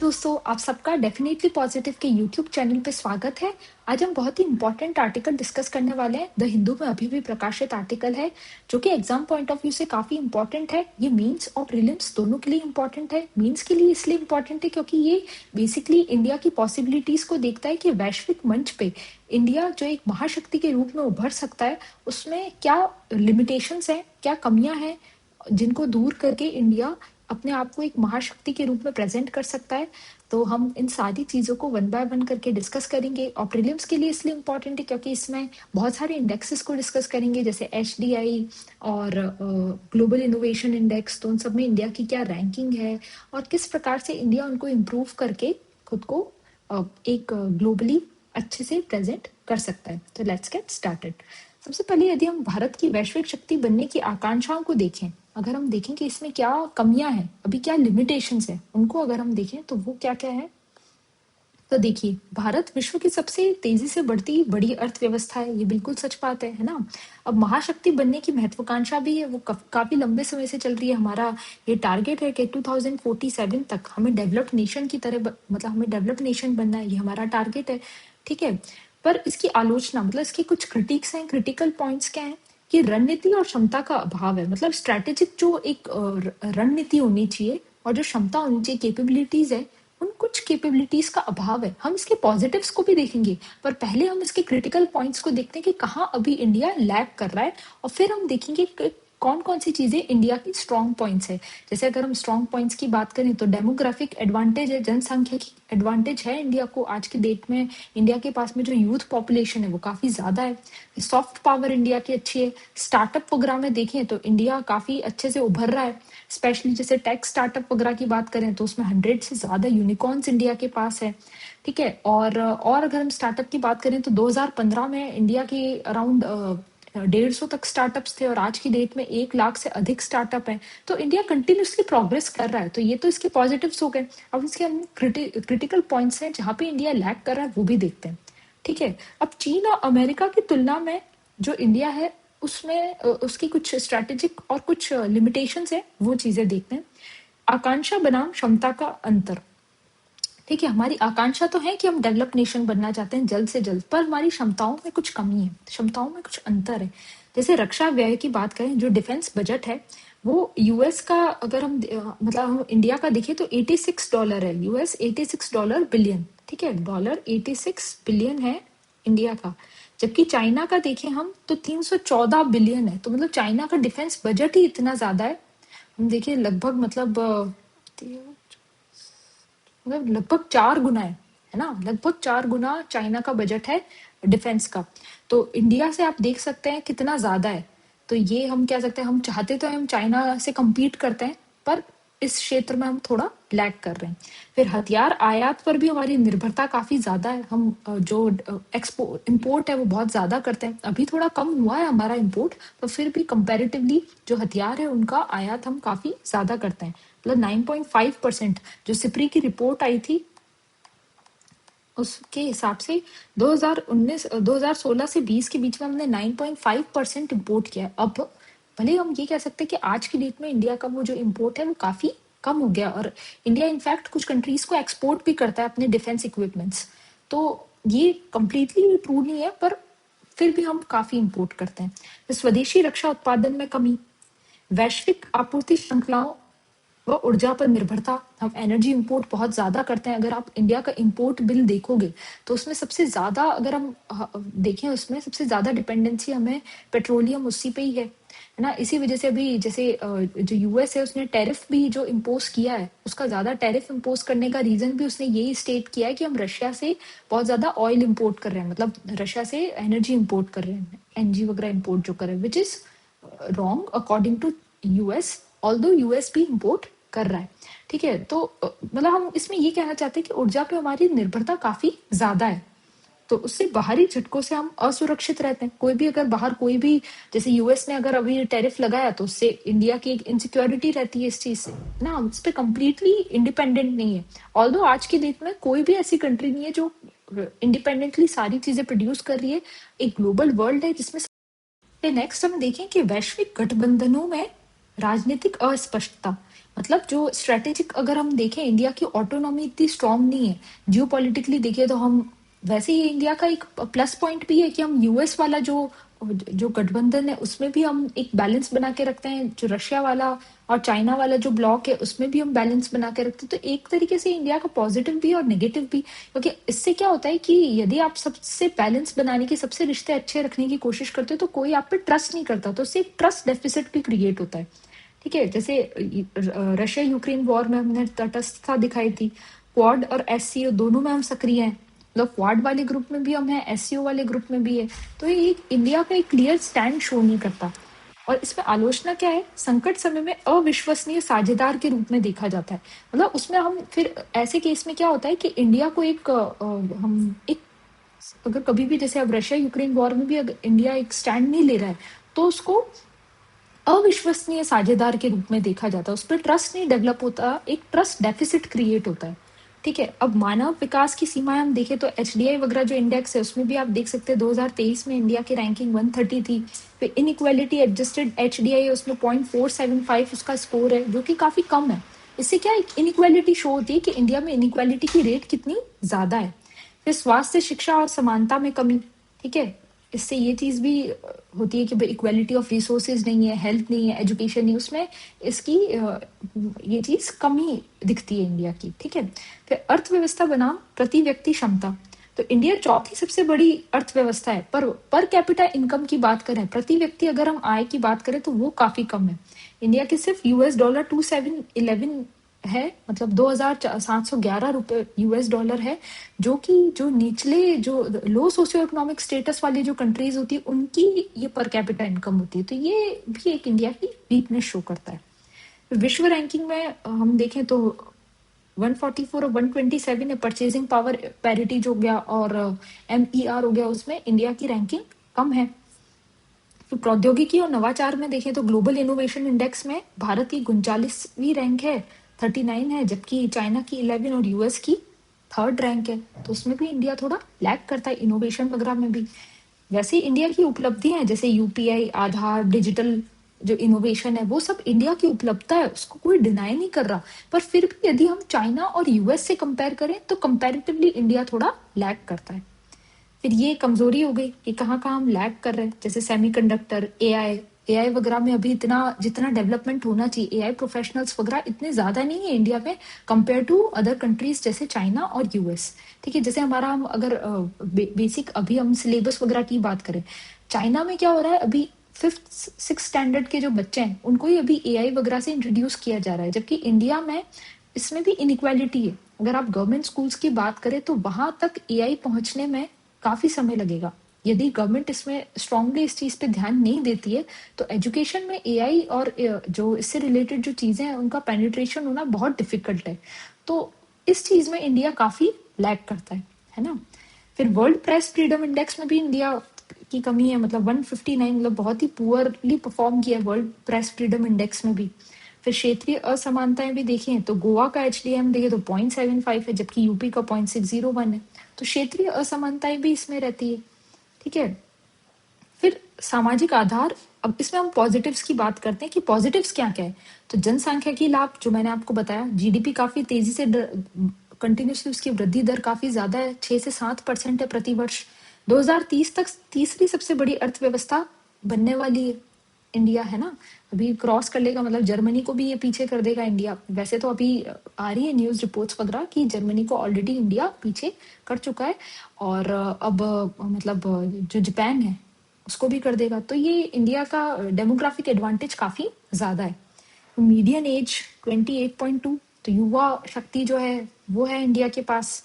दोस्तों, आप सबका डेफिनेटली पॉजिटिव के यूट्यूब चैनल पे स्वागत है। आज हम बहुत ही इंपॉर्टेंट आर्टिकल डिस्कस करने वाले हैं। द हिंदू में अभी भी प्रकाशित आर्टिकल है जो कि एग्जाम पॉइंट ऑफ व्यू से काफी इंपॉर्टेंट है। ये मीन्स और प्रीलिम्स दोनों के लिए इंपॉर्टेंट है। मीन्स के लिए इसलिए इंपॉर्टेंट है क्योंकि ये बेसिकली इंडिया की पॉसिबिलिटीज को देखता है कि वैश्विक मंच पे इंडिया जो एक महाशक्ति के रूप में उभर सकता है, उसमें क्या लिमिटेशंस हैं, क्या कमियां हैं, जिनको दूर करके इंडिया अपने आप को एक महाशक्ति के रूप में प्रेजेंट कर सकता है। तो हम इन सारी चीज़ों को वन बाय वन करके डिस्कस करेंगे। और प्रीलिम्स के लिए इसलिए इम्पोर्टेंट है क्योंकि इसमें बहुत सारे इंडेक्सेस को डिस्कस करेंगे, जैसे HDI और ग्लोबल इनोवेशन इंडेक्स। तो उन सब में इंडिया की क्या रैंकिंग है और किस प्रकार से इंडिया उनको इम्प्रूव करके खुद को एक ग्लोबली अच्छे से प्रेजेंट कर सकता है। तो लेट्स गेट स्टार्टेड। सबसे पहले यदि हम भारत की वैश्विक शक्ति बनने की आकांक्षाओं को देखें, अगर हम देखें कि इसमें क्या कमियां हैं, अभी क्या लिमिटेशंस हैं, उनको अगर हम देखें तो वो क्या क्या है। तो देखिए, भारत विश्व की सबसे तेजी से बढ़ती बड़ी अर्थव्यवस्था है। ये बिल्कुल सच बात है ना। अब महाशक्ति बनने की महत्वाकांक्षा भी है, वो काफी लंबे समय से चल रही है। हमारा ये टारगेट है कि 2047 तक हमें डेवलप्ड नेशन की तरह मतलब हमें डेवलप्ड नेशन बनना है, ये हमारा टारगेट है। ठीक है, पर इसकी आलोचना मतलब इसके कुछ क्रिटिक्स हैं। क्रिटिकल पॉइंट्स क्या है कि रणनीति और क्षमता का अभाव है। मतलब स्ट्रैटेजिक जो एक रणनीति होनी चाहिए और जो क्षमता होनी चाहिए, कैपेबिलिटीज है, उन कुछ कैपेबिलिटीज का अभाव है। हम इसके पॉजिटिव्स को भी देखेंगे, पर पहले हम इसके क्रिटिकल पॉइंट्स को देखते हैं कि कहाँ अभी इंडिया लैग कर रहा है, और फिर हम देखेंगे कि कौन कौन सी चीजें इंडिया की स्ट्रॉन्ग पॉइंट्स है। जैसे अगर हम स्ट्रॉन्ग पॉइंट्स की बात करें तो डेमोग्राफिक एडवांटेज है, जनसंख्या की एडवांटेज है इंडिया को। आज की डेट में इंडिया के पास में जो यूथ पॉपुलेशन है वो काफी ज्यादा है। सॉफ्ट पावर इंडिया की अच्छी है। स्टार्टअप प्रोग्राम में देखें तो इंडिया काफी अच्छे से उभर रहा है। स्पेशली जैसे टेक स्टार्टअप वगैरह की बात करें तो उसमें 100 से ज्यादा यूनिकॉर्न्स इंडिया के पास है। ठीक है, और अगर हम स्टार्टअप की बात करें तो 2015 में इंडिया के अराउंड 150 तक स्टार्टअप्स थे और आज की डेट में 1 लाख से अधिक स्टार्टअप है। तो इंडिया कंटिन्यूसली प्रोग्रेस कर रहा है। तो ये तो इसके पॉजिटिव्स हो गए। अब इसके हम क्रिटिकल पॉइंट्स हैं जहाँ पे इंडिया लैग कर रहा है, वो भी देखते हैं। ठीक है, अब चीन और अमेरिका की तुलना में जो इंडिया है उसमें उसकी कुछ स्ट्रैटेजिक और कुछ लिमिटेशंस है, वो चीजें देखते हैं। आकांक्षा बनाम क्षमता का अंतर। ठीक है, हमारी आकांक्षा तो है कि हम डेवलप नेशन बनना चाहते हैं जल्द से जल्द, पर हमारी क्षमताओं में कुछ कमी है, क्षमताओं में कुछ अंतर है। जैसे रक्षा व्यय की बात करें, जो डिफेंस बजट है वो यूएस का, अगर हम मतलब हम इंडिया का देखें तो $86 है। US $86 billion. ठीक है, $86 बिलियन है इंडिया का। जबकि चाइना का देखें हम तो 314 बिलियन है। तो मतलब चाइना का डिफेंस बजट ही इतना ज्यादा है। हम देखिए लगभग लगभग 4 गुना है ना। लगभग 4 गुना चाइना का बजट है डिफेंस का। तो इंडिया से आप देख सकते हैं कितना ज्यादा है। तो ये हम कह सकते हैं, हम चाहते तो हम चाइना से compete करते हैं, पर इस क्षेत्र में हम थोड़ा लैग कर रहे हैं। फिर हथियार आयात पर भी हमारी निर्भरता काफी ज्यादा है। हम जो इंपोर्ट है वो बहुत ज्यादा करते हैं। अभी थोड़ा कम हुआ है हमारा इंपोर्ट, पर फिर भी कंपैरेटिवली जो हथियार है उनका आयात हम काफी ज्यादा करते हैं। मतलब 9.5%। जो सिप्री की रिपोर्ट आई थी उसके हिसाब से 2016 से 20 के बीच में हमने 9.5% इम्पोर्ट किया है। अब भले हम ये कह सकते हैं कि आज की डेट में इंडिया का वो जो इम्पोर्ट है वो काफी कम हो गया, और इंडिया इनफैक्ट कुछ कंट्रीज को एक्सपोर्ट भी करता है अपने डिफेंस इक्विपमेंट्स। तो ये कंप्लीटली ट्रू नहीं है, पर फिर भी हम काफी इम्पोर्ट करते हैं। तो स्वदेशी रक्षा उत्पादन में कमी, वैश्विक आपूर्ति श्रृंखलाओं व ऊर्जा पर निर्भरता। हम एनर्जी इंपोर्ट बहुत ज्यादा करते हैं। अगर आप इंडिया का इंपोर्ट बिल देखोगे तो उसमें सबसे ज्यादा, अगर हम देखें, उसमें सबसे ज्यादा डिपेंडेंसी हमें पेट्रोलियम उसी पे ही है ना। इसी वजह से अभी जैसे जो यूएस है उसने टैरिफ भी जो इम्पोज किया है, उसका ज्यादा टैरिफ इम्पोज करने का रीजन भी उसने यही स्टेट किया है कि हम रशिया से बहुत ज्यादा ऑयल इम्पोर्ट कर रहे हैं, मतलब रशिया से एनर्जी इम्पोर्ट कर रहे हैं, एनजी वगैरह इम्पोर्ट जो कर रहे हैं, which is wrong according to US, although US भी इम्पोर्ट कर रहा है। ठीक है, तो मतलब हम इसमें ये कहना चाहते हैं कि ऊर्जा पे हमारी निर्भरता काफी ज्यादा है। तो उससे बाहरी झटकों से हम असुरक्षित रहते हैं। कोई भी अगर बाहर कोई भी, जैसे यूएस ने अगर अभी टैरिफ लगाया तो उससे इंडिया की एक इनसिक्योरिटी रहती है इस चीज से ना। हम इस पे कम्प्लीटली इंडिपेंडेंट नहीं है। ऑल्दो आज की डेट में कोई भी ऐसी कंट्री नहीं है जो इंडिपेंडेंटली सारी चीजें प्रोड्यूस कर रही है। एक ग्लोबल वर्ल्ड है जिसमें। नेक्स्ट हम देखें कि वैश्विक गठबंधनों में राजनीतिक अस्पष्टता। मतलब जो स्ट्रेटेजिक अगर हम देखें, इंडिया की ऑटोनॉमी इतनी स्ट्रांग नहीं है। जियोपॉलिटिकली देखें तो हम, वैसे ही इंडिया का एक प्लस पॉइंट भी है कि हम यूएस वाला जो जो गठबंधन है उसमें भी हम एक बैलेंस बना के रखते हैं। जो रशिया वाला और चाइना वाला जो ब्लॉक है उसमें भी हम बैलेंस बना के रखते हैं। तो एक तरीके से इंडिया का पॉजिटिव भी और नेगेटिव भी, क्योंकि इससे क्या होता है कि यदि आप सबसे बैलेंस बनाने की, सबसे रिश्ते अच्छे रखने की कोशिश करते हो तो कोई आप पे ट्रस्ट नहीं करता, तो उससे एक ट्रस्ट डेफिसिट भी क्रिएट होता है। ठीक है, जैसे रशिया यूक्रेन वॉर में हमने तटस्थता दिखाई थी। क्वाड और एससीओ दोनों में हम सक्रिय हैं, मतलब क्वाड वाले ग्रुप में भी हम हैं, एससीओ वाले ग्रुप में भी है। तो ये इंडिया का एक क्लियर स्टैंड शो नहीं करता। और इसमें आलोचना क्या है, संकट समय में अविश्वसनीय साझेदार के रूप में देखा जाता है। मतलब उसमें हम फिर ऐसे केस में क्या होता है कि इंडिया को एक हम एक, अगर कभी भी जैसे अब रशिया यूक्रेन वॉर में भी अगर इंडिया एक स्टैंड नहीं ले रहा है तो उसको अविश्वसनीय साझेदार के रूप में देखा जाता है। उस पर ट्रस्ट नहीं डेवलप होता, एक ट्रस्ट डेफिसिट क्रिएट होता है। ठीक है, अब मानव विकास की सीमाएं हम देखें तो एचडीआई वगैरह जो इंडेक्स है उसमें भी आप देख सकते हैं 2023 में इंडिया की रैंकिंग 130 थी। फिर इनइक्वालिटी एडजस्टेड एचडीआई उसमें 0.475 उसका स्कोर है, जो कि काफी कम है। इससे क्या इनइक्वालिटी शो होती है कि इंडिया में इनइक्वालिटी की रेट कितनी ज्यादा है। फिर स्वास्थ्य, शिक्षा और समानता में कमी। ठीक है, इससे ये चीज भी होती है कि भाई इक्वालिटी ऑफ रिसोर्सेज नहीं है, हेल्थ नहीं है, एजुकेशन नहीं, उसमें इसकी ये चीज कमी दिखती है इंडिया की। ठीक है, फिर अर्थव्यवस्था बनाम प्रति व्यक्ति क्षमता। तो इंडिया चौथी सबसे बड़ी अर्थव्यवस्था है, पर कैपिटा इनकम की बात करें, प्रति व्यक्ति अगर हम आय की बात करें तो वो काफी कम है। इंडिया की सिर्फ $2,711 है, मतलब 2,711 रुपए यूएस डॉलर है, जो कि जो निचले, जो लो सोशियो इकोनॉमिक स्टेटस वाली जो कंट्रीज होती है उनकी ये पर कैपिटा इनकम होती है। तो ये भी एक इंडिया की वीकनेस शो करता है। विश्व रैंकिंग में हम देखें तो 144 और 127 है, परचेजिंग पावर पैरिटी जो हो गया और एमईआर हो गया, उसमें इंडिया की रैंकिंग कम है। फिर प्रौद्योगिकी और नवाचार में देखें तो ग्लोबल इनोवेशन इंडेक्स में भारत की 39वीं रैंक है, 39 है, जबकि चाइना की 11 और यूएस की थर्ड रैंक है। तो उसमें भी इंडिया थोड़ा लैग करता है इनोवेशन वगैरह में भी। वैसे इंडिया की उपलब्धियां हैं जैसे यूपीआई, आधार, डिजिटल जो इनोवेशन है वो सब इंडिया की उपलब्धता है, उसको कोई डिनाई नहीं कर रहा। पर फिर भी यदि हम चाइना और यूएस से कंपेयर करें तो कंपैरेटिवली इंडिया थोड़ा लैग करता है। फिर ये कमजोरी हो गई कि कहाँ कहाँ हम लैग कर रहे हैं, जैसे सेमीकंडक्टर, एआई, एआई वगैरह में अभी इतना जितना डेवलपमेंट होना चाहिए, एआई प्रोफेशनल्स वगैरह इतने ज्यादा नहीं है इंडिया में कंपेयर टू अदर कंट्रीज जैसे चाइना और यूएस। ठीक है, जैसे हमारा हम अगर बेसिक अभी हम सिलेबस वगैरह की बात करें, चाइना में क्या हो रहा है, अभी फिफ्थ सिक्स स्टैंडर्ड के जो बच्चे हैं उनको ही अभी एआई वगैरह से इंट्रोड्यूस किया जा रहा है, जबकि इंडिया में इसमें भी इनइक्वालिटी है। अगर आप गवर्नमेंट स्कूल्स की बात करें तो वहां तक एआई पहुंचने में काफी समय लगेगा। यदि गवर्नमेंट इसमें स्ट्रांगली इस चीज पे ध्यान नहीं देती है तो एजुकेशन में एआई और जो इससे रिलेटेड जो चीजें हैं उनका पेनिट्रेशन होना बहुत डिफिकल्ट है। तो इस चीज में इंडिया काफी लैग करता है ना। फिर वर्ल्ड प्रेस फ्रीडम इंडेक्स में भी इंडिया की कमी है, मतलब 159, मतलब बहुत ही पुअरली परफॉर्म किया वर्ल्ड प्रेस फ्रीडम इंडेक्स में भी। फिर क्षेत्रीय असमानताएं भी देखें तो गोवा का एचडीएम देखें तो 0.75 है, जबकि यूपी का 0.601 है। तो क्षेत्रीय असमानताएं भी इसमें रहती है। ठीक है, फिर सामाजिक आधार, अब इसमें हम पॉजिटिव्स की बात करते हैं कि पॉजिटिव्स क्या क्या है। तो जनसंख्या की लाभ जो मैंने आपको बताया, जीडीपी काफी तेजी से कंटिन्यूसली उसकी वृद्धि दर काफी ज्यादा है, 6 से 7% है प्रति वर्ष। 2030 तक तीसरी सबसे बड़ी अर्थव्यवस्था बनने वाली है इंडिया, है ना। अभी क्रॉस कर लेगा, मतलब जर्मनी को भी ये पीछे कर देगा इंडिया। वैसे तो अभी आ रही है न्यूज रिपोर्ट्स वगैरह कि जर्मनी को ऑलरेडी इंडिया पीछे कर चुका है, और अब मतलब जो जापान है उसको भी कर देगा। तो ये इंडिया का डेमोग्राफिक एडवांटेज काफी ज्यादा है। मीडियन एज 28.2, तो युवा शक्ति जो है वो है इंडिया के पास।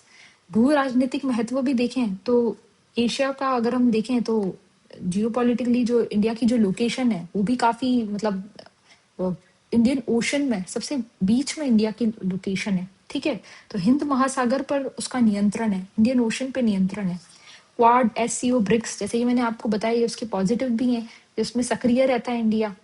भू राजनीतिक महत्व भी देखें तो एशिया का अगर हम देखें तो जियोपॉलिटिकली जो इंडिया की जो लोकेशन है वो भी काफी, मतलब इंडियन ओशन में सबसे बीच में इंडिया की लोकेशन है। ठीक है, तो हिंद महासागर पर उसका नियंत्रण है, इंडियन ओशन पे नियंत्रण है। क्वाड, एससीओ, ब्रिक्स, जैसे ये मैंने आपको बताया, ये उसके पॉजिटिव भी हैं, इसमें सक्रिय रहता है इंडिया।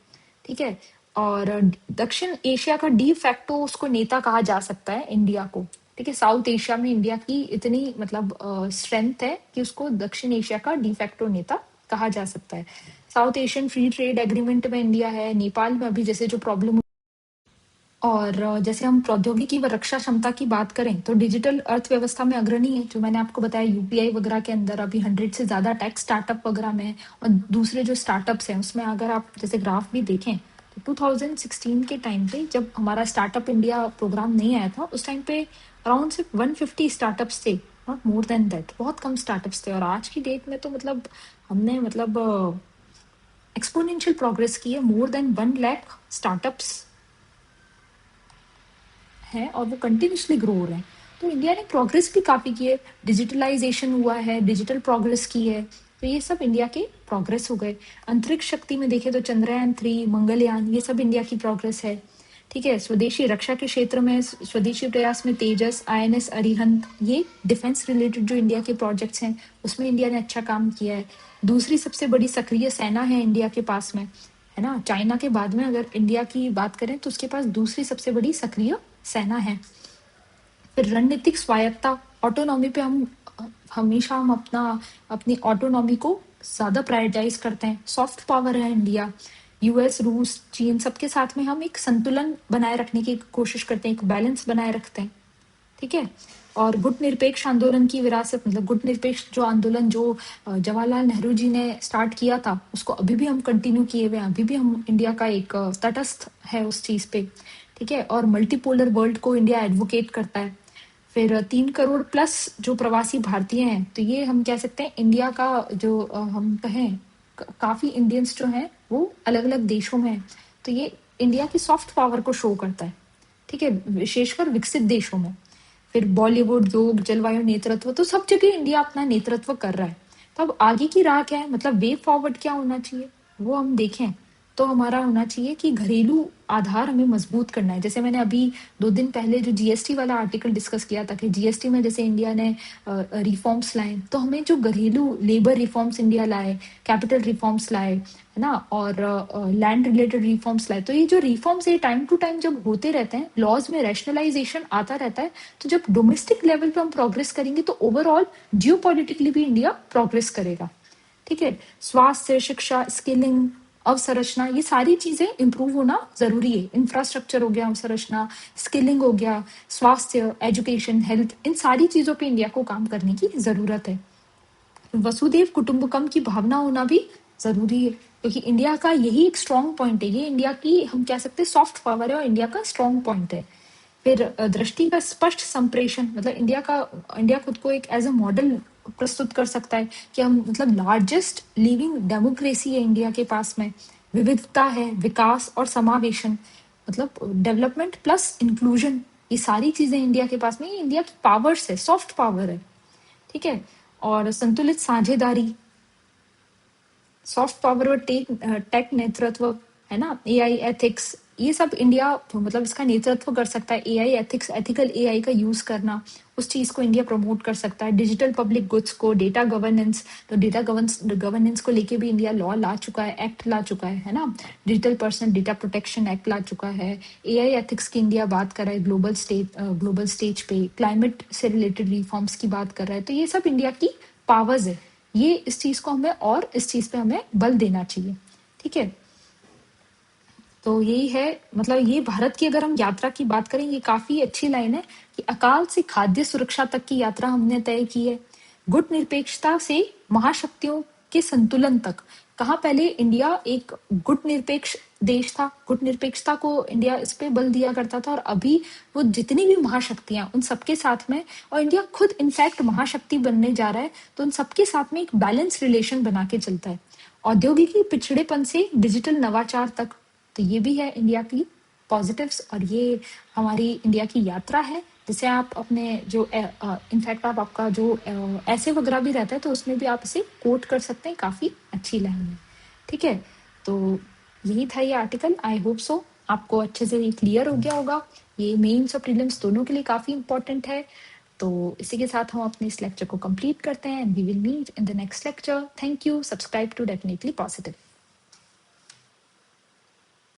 ठीक है, और दक्षिण एशिया का डी फैक्टो उसको नेता कहा जा सकता है इंडिया को। ठीक है, साउथ एशिया में इंडिया की इतनी मतलब स्ट्रेंथ है कि उसको दक्षिण एशिया का डी फैक्टो नेता कहा जा सकता है। South Asian free trade agreement में इंडिया है। नेपाल में अभी जैसे जो प्रॉब्लम और जैसे हम प्रौद्योगिकी व रक्षा क्षमता की बात करें तो डिजिटल अर्थव्यवस्था में अग्रणी है, जो मैंने आपको बताया यूपीआई वगैरह के अंदर अभी 100 से ज्यादा टेक स्टार्टअप वगैरह में है। और दूसरे जो स्टार्टअप्स हैं उसमें अगर आप जैसे ग्राफ भी देखें तो 2016 के टाइम पे जब हमारा स्टार्टअप इंडिया प्रोग्राम नहीं आया था उस टाइम पे अराउंड सिर्फ 150 स्टार्टअप्स थे, नॉट मोर देन दैट, बहुत कम स्टार्टअप्स थे। और आज की डेट में तो मतलब हमने मतलब एक्सपोनेंशियल प्रोग्रेस की है, मोर देन 1 लाख स्टार्टअप्स हैं और वो कंटिन्यूसली ग्रो हो रहे हैं। तो इंडिया ने प्रोग्रेस भी काफ़ी की है, डिजिटलाइजेशन हुआ है, डिजिटल प्रोग्रेस की है, तो ये सब इंडिया के प्रोग्रेस हो गए। अंतरिक्ष शक्ति में देखें तो चंद्रयान 3, मंगलयान, ये सब इंडिया की प्रोग्रेस है। ठीक है, स्वदेशी रक्षा के क्षेत्र में स्वदेशी प्रयास में तेजस, INS अरिहंत, ये डिफेंस रिलेटेड जो इंडिया के प्रोजेक्ट्स हैं उसमें इंडिया ने अच्छा काम किया है। दूसरी सबसे बड़ी सक्रिय सेना है इंडिया के पास में, है ना। चाइना के बाद में अगर इंडिया की बात करें तो उसके पास दूसरी सबसे बड़ी सक्रिय सेना है। फिर रणनीतिक स्वायत्ता, ऑटोनॉमी पे हमेशा हम अपनी ऑटोनॉमी को ज्यादा प्रायोरिटाइज करते हैं। सॉफ्ट पावर है इंडिया, यूएस, रूस, चीन, सबके साथ में हम एक संतुलन बनाए रखने की कोशिश करते हैं, एक बैलेंस बनाए रखते हैं। ठीक है, और गुट निरपेक्ष आंदोलन की विरासत, मतलब गुट निरपेक्ष जो आंदोलन जो जवाहरलाल नेहरू जी ने स्टार्ट किया था उसको अभी भी हम कंटिन्यू किए हुए हैं, अभी भी हम इंडिया का एक तटस्थ है उस चीज पे। ठीक है, और मल्टीपोलर वर्ल्ड को इंडिया एडवोकेट करता है। फिर 3 करोड़ प्लस जो प्रवासी भारतीय हैं, तो ये हम कह सकते हैं इंडिया का जो हम कहें काफी इंडियंस जो हैं वो अलग अलग देशों में हैं, तो ये इंडिया की सॉफ्ट पावर को शो करता है। ठीक है, विशेषकर विकसित देशों में। फिर बॉलीवुड, योग, जलवायु नेतृत्व, तो सब जगह इंडिया अपना नेतृत्व कर रहा है। तो अब आगे की राह क्या है, मतलब वे फॉरवर्ड क्या होना चाहिए वो हम देखें तो हमारा होना चाहिए कि घरेलू आधार हमें मजबूत करना है। जैसे मैंने अभी 2 दिन पहले जो जीएसटी वाला आर्टिकल डिस्कस किया था कि जीएसटी में जैसे इंडिया ने रिफॉर्म्स लाए, तो हमें जो घरेलू लेबर रिफॉर्म्स इंडिया लाए, कैपिटल रिफॉर्म्स लाए, है ना, और लैंड रिलेटेड रिफॉर्म्स लाए, तो ये जो रिफॉर्म्स ये टाइम टू टाइम जब होते रहते हैं, लॉज में रैशनलाइजेशन आता रहता है, तो जब डोमेस्टिक लेवल पे हम प्रोग्रेस करेंगे तो ओवरऑल जियो पॉलिटिकली भी इंडिया प्रोग्रेस करेगा। ठीक है, स्वास्थ्य, शिक्षा, स्किलिंग, अवसंरचना, ये सारी चीजें इंप्रूव होना जरूरी है। इंफ्रास्ट्रक्चर हो गया, अवसंरचना, स्किलिंग हो गया, स्वास्थ्य, एजुकेशन, हेल्थ, इन सारी चीजों पे इंडिया को काम करने की जरूरत है। वसुदेव कुटुंबकम की भावना होना भी जरूरी है, क्योंकि इंडिया का यही एक स्ट्रॉन्ग पॉइंट है, ये इंडिया की हम कह सकते हैं सॉफ्ट पावर है और इंडिया का स्ट्रॉन्ग पॉइंट है। फिर दृष्टि का स्पष्ट संप्रेषण, मतलब इंडिया खुद को एक एज अ मॉडल प्रस्तुत कर सकता है कि हम मतलब लार्जेस्ट लिविंग डेमोक्रेसी है इंडिया के पास में, विविधता है, विकास और समावेशन, मतलब डेवलपमेंट प्लस इंक्लूजन, ये सारी चीजें इंडिया के पास में, ये इंडिया की पावर्स है, सॉफ्ट पावर है। ठीक है, और संतुलित साझेदारी, सॉफ्ट पावर और टेक नेतृत्व, है ना, एआई एथिक्स, ये सब इंडिया मतलब इसका नेतृत्व कर सकता है। एआई एथिक्स, एथिकल एआई का यूज करना, उस चीज को इंडिया प्रमोट कर सकता है। डिजिटल पब्लिक गुड्स को, डेटा गवर्नेंस, तो डेटा गवर्नेंस को लेके भी इंडिया लॉ ला चुका है, एक्ट ला चुका है ना, digital personal data protection act ला चुका है। एआई एथिक्स की इंडिया बात कर रहा है ग्लोबल स्टेज पे, क्लाइमेट से रिलेटेड रिफॉर्म्स की बात कर रहा है, तो ये सब इंडिया की पावर्स है। ये इस चीज को हमें और इस चीज पे हमें बल देना चाहिए। ठीक है, तो यही है, मतलब ये भारत की अगर हम यात्रा की बात करें, ये काफी अच्छी लाइन है कि अकाल से खाद्य सुरक्षा तक की यात्रा हमने तय की है, गुट निरपेक्षता से महाशक्तियों के संतुलन तक। कहाँ पहले इंडिया एक गुट निरपेक्ष देश था, गुट निरपेक्षता को इंडिया इस पे बल दिया करता था, और अभी वो जितनी भी महाशक्तियां उन सबके साथ में, और इंडिया खुद इनफैक्ट महाशक्ति बनने जा रहा है, तो उन सबके साथ में एक बैलेंस रिलेशन बना के चलता है, औद्योगिकी पिछड़ेपन से डिजिटल नवाचार तक। तो ये भी है इंडिया की पॉजिटिव्स, और ये हमारी इंडिया की यात्रा है, जिसे आप अपने जो इनफैक्ट आप आपका जो ऐसे वगैरह भी रहता है तो उसमें भी आप इसे कोट कर सकते हैं काफी अच्छी लाइन में। ठीक है, तो यही था ये आर्टिकल। आई होप सो आपको अच्छे से ये क्लियर हो गया होगा। ये मेंस और प्रीलिम्स दोनों के लिए काफी इंपॉर्टेंट है। तो इसी के साथ हम अपने इस लेक्चर को कंप्लीट करते हैं, and we will meet in the next lecture. Thank you, subscribe to definitely positive.